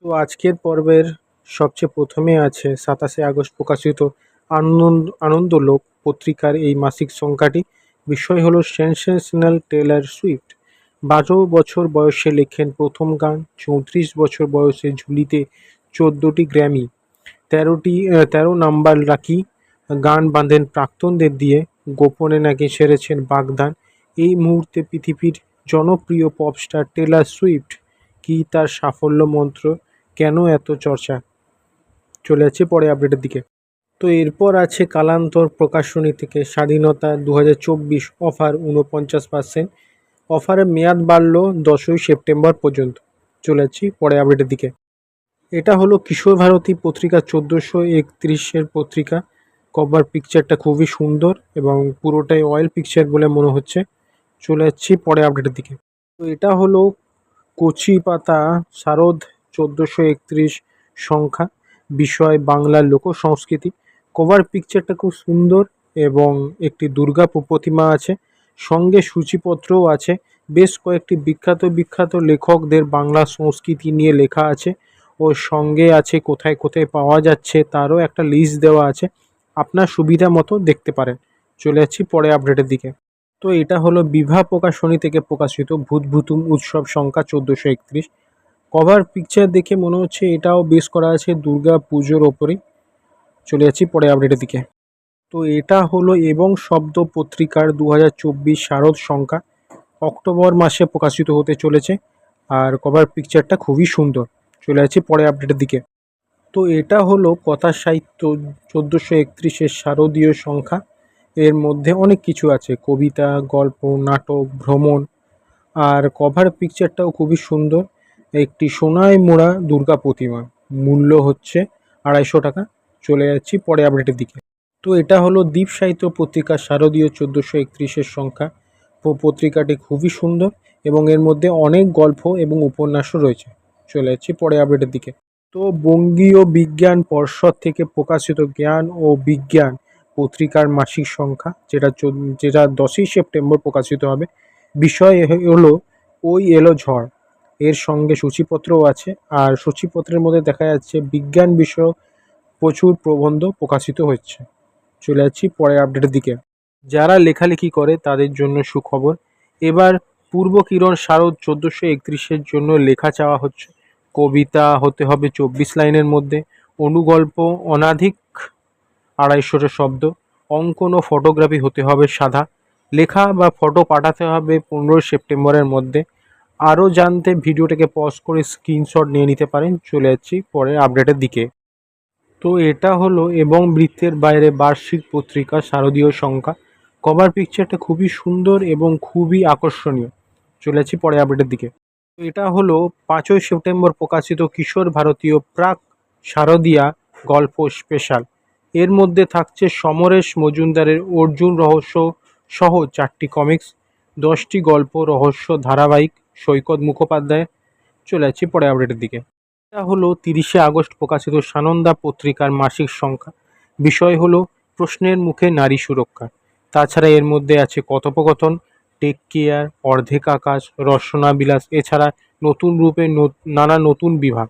তো আজকের পর্বের সবচেয়ে প্রথমে আছে 27 আগস্ট প্রকাশিত আনন্দলোক পত্রিকার এই মাসিক সংখ্যাটি। বিষয় হলো সেনসেশনাল টেলর সুইফট 12 বছর বয়সে লেখেন প্রথম গান, 34 বছর বয়সে ঝুলিতে 14টি গ্র্যামি, 13 নাম্বার লাকি গান বাঁধেন প্রাক্তনদের দিয়ে, গোপনে নাকি সেরেছেন বাগদান। এই মুহূর্তে পৃথিবীর জনপ্রিয় পপস্টার টেলর সুইফট, কি তার সাফল্য মন্ত্র, কেন এত চর্চা? চলে যাচ্ছে পরে আপডেটের দিকে। তো এরপর আছে কালান্তর প্রকাশনী থেকে স্বাধীনতা 2024 অফার 49%, অফারের মেয়াদ বাড়ল 10ই সেপ্টেম্বর পর্যন্ত। চলে যাচ্ছি পরে আপডেটের দিকে। এটা হলো কিশোর ভারতী পত্রিকা 1431 পত্রিকা। কভার পিকচারটা খুবই সুন্দর এবং পুরোটাই অয়েল পিকচার বলে মনে হচ্ছে। চলে যাচ্ছি পরে আপডেটের দিকে। তো এটা হলো কচি পাতা শারদ 1431 সংখ্যা, বিষয় বাংলার লোক সংস্কৃতি। কভার পিকচারটা খুব সুন্দর এবং একটি দুর্গা প্রতিমা আছে, সঙ্গে সূচিপত্রও আছে। বেশ কয়েকটি বিখ্যাত লেখকদের বাংলা সংস্কৃতি নিয়ে লেখা আছে, ও সঙ্গে আছে কোথায় কোথায় পাওয়া যাচ্ছে তারও একটা লিস্ট দেওয়া আছে। আপনার সুবিধা মতো দেখতে পারেন। চলে যাচ্ছি পরে আপডেটের দিকে। তো এটা হলো বিভা প্রকাশনী থেকে প্রকাশিত ভূতভুতুম উৎসব সংখ্যা 1431। কভার পিকচার দেখে মনে হচ্ছে এটাও বেশ করা আছে দুর্গা পুজোর ওপরেই। চলে যাচ্ছি পরে আপডেটের দিকে। তো এটা হলো এবং শব্দ পত্রিকার 2024 শারদ সংখ্যা, অক্টোবর মাসে প্রকাশিত হতে চলেছে, আর কভার পিকচারটা খুবই সুন্দর। চলে যাচ্ছি পরে আপডেটের দিকে। তো এটা হলো কথা সাহিত্য 1431 শারদীয় সংখ্যা। এর মধ্যে অনেক কিছু আছে, কবিতা, গল্প, নাটক, ভ্রমণ, আর কভার পিকচারটাও খুবই সুন্দর। একটি সোনায় মোড়া দুর্গা প্রতিমা, মূল্য হচ্ছে 250 টাকা। চলে যাচ্ছি পরে আপডেটের দিকে। তো এটা হলো দ্বীপ সাহিত্য পত্রিকা শারদীয় 1431 সংখ্যা। পত্রিকাটি খুবই সুন্দর এবং এর মধ্যে অনেক গল্প এবং উপন্যাসও রয়েছে। চলে যাচ্ছি পরে আপডেটের দিকে। তো বঙ্গীয় বিজ্ঞান পর্ষদ থেকে প্রকাশিত জ্ঞান ও বিজ্ঞান পত্রিকার মাসিক সংখ্যা, যেটা 10ই সেপ্টেম্বর প্রকাশিত হবে। বিষয় হলো ওই এলো ঝড়। এর সঙ্গে সূচিপত্রও আছে, আর সূচিপত্রের মধ্যে দেখা যাচ্ছে বিজ্ঞান বিষয়ক প্রচুর প্রবন্ধ প্রকাশিত হচ্ছে। চলে যাচ্ছি পরে আপডেটের দিকে। যারা লেখালেখি করে তাদের জন্য সুখবর, এবার পূর্বকিরণ শারদ 1431 জন্য লেখা চাওয়া হচ্ছে। কবিতা হতে হবে 24 লাইনের মধ্যে, অনুগল্প অনাধিক 250 শব্দ, অঙ্কন ও ফটোগ্রাফি হতে হবে সাদা, লেখা বা ফটো পাঠাতে হবে 15 সেপ্টেম্বরের মধ্যে। আরও জানতে ভিডিওটাকে পজ করে স্ক্রিনশট নিয়ে নিতে পারেন। চলে যাচ্ছি পরে আপডেটের দিকে। তো এটা হলো এবং বৃত্তের বাইরে বার্ষিক পত্রিকা শারদীয় সংখ্যা। কভার পিকচারটা খুবই সুন্দর এবং খুবই আকর্ষণীয়। চলে যাচ্ছি পরে আপডেটের দিকে। তো এটা হলো 5ই সেপ্টেম্বর প্রকাশিত কিশোর ভারতীয় প্রাক শারদীয়া গল্প স্পেশাল। এর মধ্যে থাকছে সমরেশ মজুমদারের অর্জুন রহস্য সহ 4টি কমিক্স, 10টি গল্প রহস্য ধারাবাহিক সৈকত মুখোপাধ্যায়ের। চলে যাচ্ছি পরে আপডেটের দিকে। এটা হলো 30শে আগস্ট প্রকাশিত সানন্দা পত্রিকার মাসিক সংখ্যা। বিষয় হলো প্রশ্নের মুখে নারী সুরক্ষা। তাছাড়া এর মধ্যে আছে কথোপকথন, টেক কেয়ার, অর্ধেক আকাশ, রসনা বিলাস, এছাড়া নতুন রূপে নানা নতুন বিভাগ।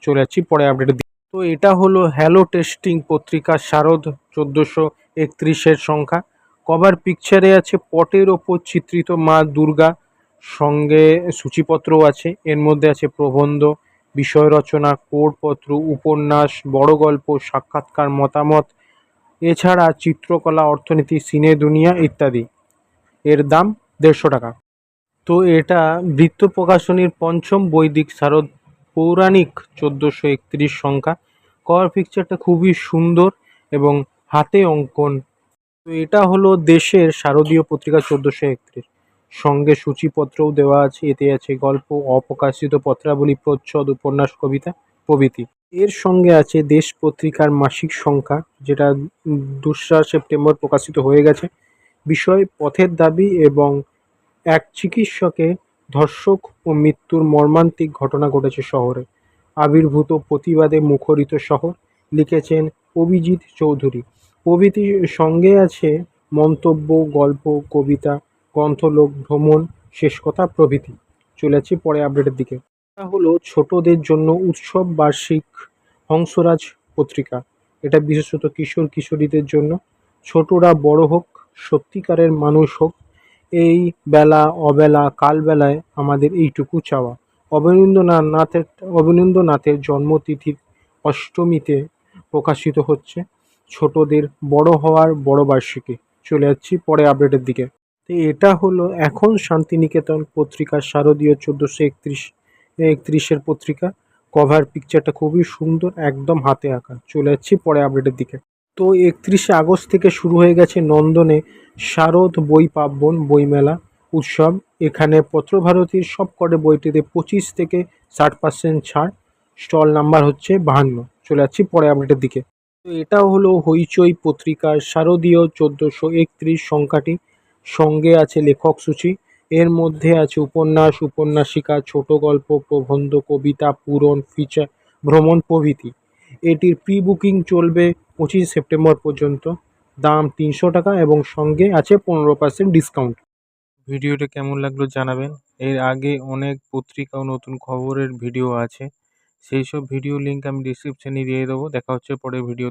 চলে যাচ্ছি পরে আপডেটের দিকে। তো এটা হলো হ্যালো টেস্টিং পত্রিকা শারদ 1431 সংখ্যা। কভার পিকচারে আছে পটের ওপর চিত্রিত মা দুর্গা, সঙ্গে সূচিপত্রও আছে। এর মধ্যে আছে প্রবন্ধ, বিষয় রচনা, কোডপত্র, উপন্যাস, বড় গল্প, সাক্ষাৎকার, মতামত, এছাড়া চিত্রকলা, অর্থনীতি, সিনে দুনিয়া ইত্যাদি। এর দাম 150 টাকা। তো এটা বৃত্ত প্রকাশনীর পঞ্চম বৈদিক শারদ পৌরাণিক 1431 সংখ্যা। কভার পিকচারটা খুবই সুন্দর এবং হাতে অঙ্কন। তো এটা হলো দেশের শারদীয় পত্রিকা 1431, সঙ্গে সূচিপত্রও দেওয়া আছে। এতে আছে গল্প, অপ্রকাশিত পত্রাবলী, প্রচ্ছদ, উপন্যাস, কবিতা প্রভৃতি। এর সঙ্গে আছে দেশ পত্রিকার মাসিক সংখ্যা, যেটা 2রা সেপ্টেম্বর প্রকাশিত হয়ে গেছে। বিষয় পথের দাবি এবং এক চিকিৎসকে ধর্ষক ও মৃত্যুর মর্মান্তিক ঘটনা ঘটেছে শহরে, আবির্ভূত প্রতিবাদে মুখরিত শহর। লিখেছেন অভিজিৎ চৌধুরী প্রভৃতি। সঙ্গে আছে মন্তব্য, গল্প, কবিতা, গ্রন্থলোক, ভ্রমণ, শেষ কথা প্রভৃতি। চলে যাচ্ছি পরে আপডেটের দিকে। এটা হলো ছোটদের জন্য উৎসব বার্ষিক হংসরাজ পত্রিকা। এটা বিশেষত কিশোর কিশোরীদের জন্য। ছোটরা বড় হোক, সত্যিকারের মানুষ হোক, এই বেলা অবেলা কালবেলায় আমাদের এইটুকু চাওয়া। অবনীন্দ্রনাথের অবনীন্দ্রনাথের জন্মতিথির অষ্টমীতে প্রকাশিত হচ্ছে ছোটদের বড় হওয়ার বড় বার্ষিকী। চলে যাচ্ছি পরে আপডেটের দিকে। তো এটা হলো এখন শান্তিনিকেতন পত্রিকার শারদীয় 1431 পত্রিকা। কভার পিকচারটা খুবই সুন্দর, একদম হাতে আঁকা। চলে যাচ্ছি পরে আপডেটের দিকে। তো 31শে আগস্ট থেকে শুরু হয়ে গেছে নন্দনে শারদ বই পার্বণ বইমেলা উৎসব। এখানে পত্রভারতীর সব কটা বইটিতে 25 থেকে 60% ছাড়। স্টল নাম্বার হচ্ছে 52। চলে যাচ্ছি পরে আপডেটের দিকে। তো এটা হলো হইচই পত্রিকার শারদীয় 1431 সংখ্যাটি। সঙ্গে আছে লেখক সূচি। এর মধ্যে আছে উপন্যাস, উপন্যাসিকা, ছোট গল্প, প্রবন্ধ, কবিতা, পুরন, ফিচার, ভ্রমণ প্রভৃতি। এটির প্রি বুকিং চলবে 25 সেপ্টেম্বর পর্যন্ত। দাম 300 টাকা এবং সঙ্গে আছে 15% ডিসকাউন্ট। ভিডিওটা কেমন লাগলো জানাবেন। এর আগে অনেক পত্রিকা ও নতুন খবরের ভিডিও আছে, সেই সব ভিডিও লিঙ্ক আমি ডিসক্রিপশনে দিয়ে দেবো। দেখা হচ্ছে পরের ভিডিও।